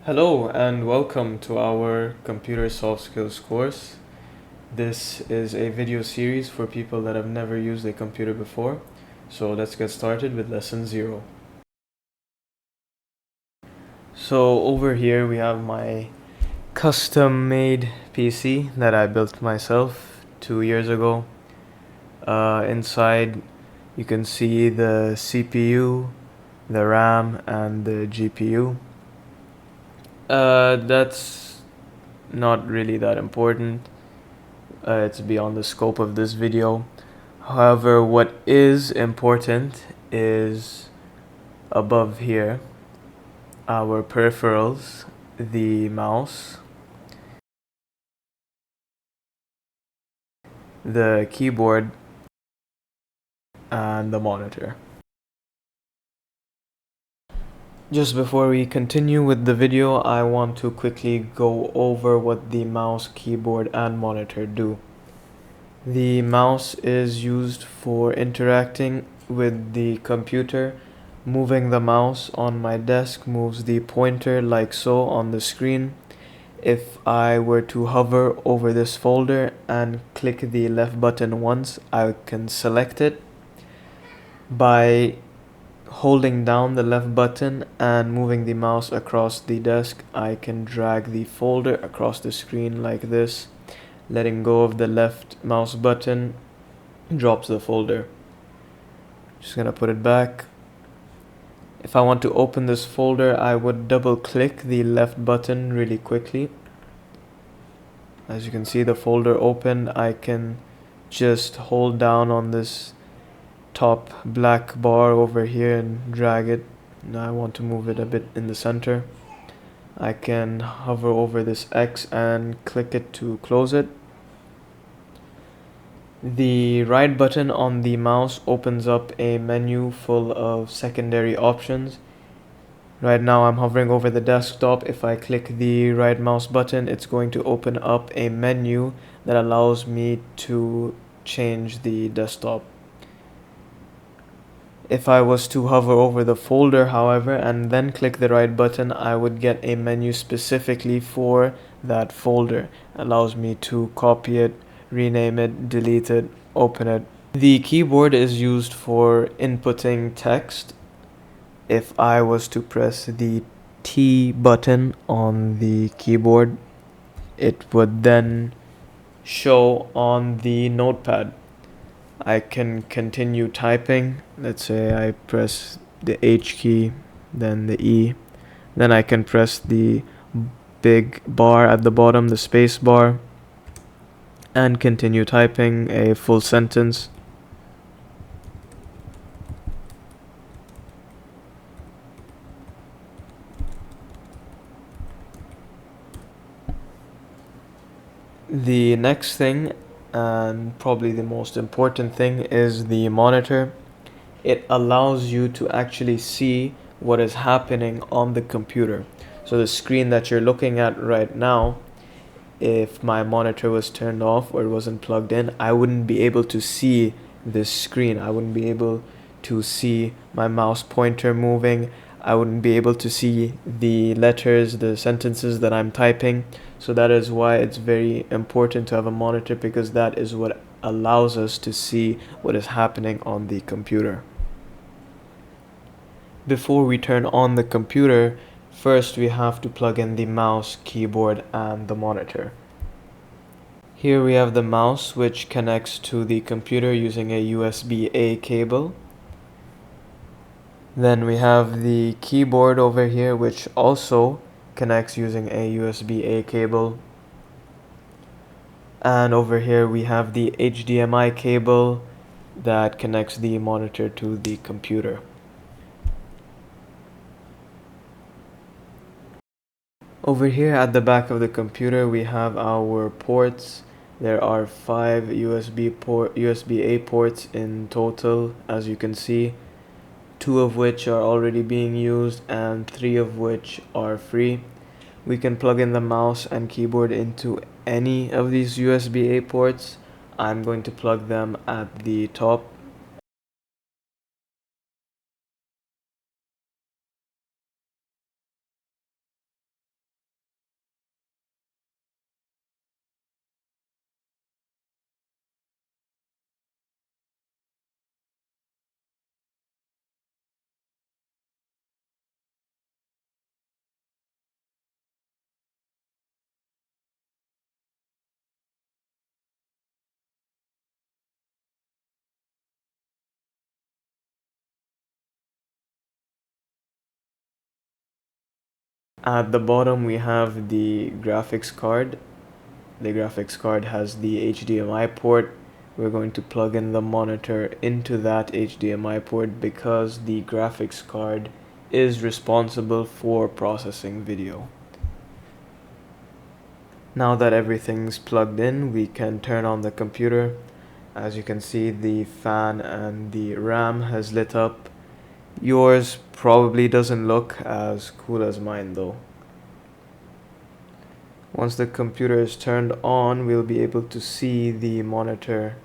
Hello and welcome to our Computer Soft Skills course. This is a video series for people that have never used a computer before. So let's get started with lesson 0. So over here we have my custom made PC that I built myself 2 years ago. Inside you can see the CPU, the RAM and the GPU. That's not really that important. It's beyond the scope of this video. However, what is important is above here our peripherals, the mouse, the keyboard, and the monitor. Just before we continue with the video, I want to quickly go over what the mouse, keyboard, and monitor do. The mouse is used for interacting with the computer. Moving the mouse on my desk moves the pointer like so on the screen. If I were to hover over this folder and click the left button once, I can select it. By holding down the left button and moving the mouse across the desk, I can drag the folder across the screen like this. Letting go of the left mouse button drops the folder. Just gonna put it back. If I want to open this folder, I would double click the left button really quickly. As you can see, the folder opened. I can just hold down on this top black bar over here and drag it. Now I want to move it a bit in the center. I can hover over this X and click it to close it. The right button on the mouse opens up a menu full of secondary options. Right now I'm hovering over the desktop. If I click the right mouse button, it's going to open up a menu that allows me to change the desktop. If I was to hover over the folder, however, and then click the right button, I would get a menu specifically for that folder. Allows me to copy it, rename it, delete it, open it. The keyboard is used for inputting text. If I was to press the T button on the keyboard, it would then show on the notepad. I can continue typing. Let's say I press the H key, then the E. Then I can press the big bar at the bottom, the space bar, and continue typing a full sentence. The next thing, and probably the most important thing, is the monitor. It allows you to actually see what is happening on the computer. So the screen that you're looking at right now, if my monitor was turned off or it wasn't plugged in, I wouldn't be able to see this screen. I wouldn't be able to see my mouse pointer moving. I wouldn't be able to see the letters, the sentences that I'm typing. So that is why it's very important to have a monitor, because that is what allows us to see what is happening on the computer. Before we turn on the computer, first we have to plug in the mouse, keyboard, and the monitor. Here we have the mouse, which connects to the computer using a USB-A cable. Then we have the keyboard over here, which also connects using a USB-A cable. And over here we have the HDMI cable that connects the monitor to the computer. Over here at the back of the computer we have our ports. There are 5 USB-A ports in total, as you can see. 2 of which are already being used and 3 of which are free. We can plug in the mouse and keyboard into any of these USB-A ports. I'm going to plug them at the top. At the bottom we have the graphics card. The graphics card has the HDMI port. We're going to plug in the monitor into that HDMI port because the graphics card is responsible for processing video. Now that everything's plugged in, we can turn on the computer. As you can see, the fan and the RAM has lit up. Yours probably doesn't look as cool as mine though. Once the computer is turned on, we'll be able to see the monitor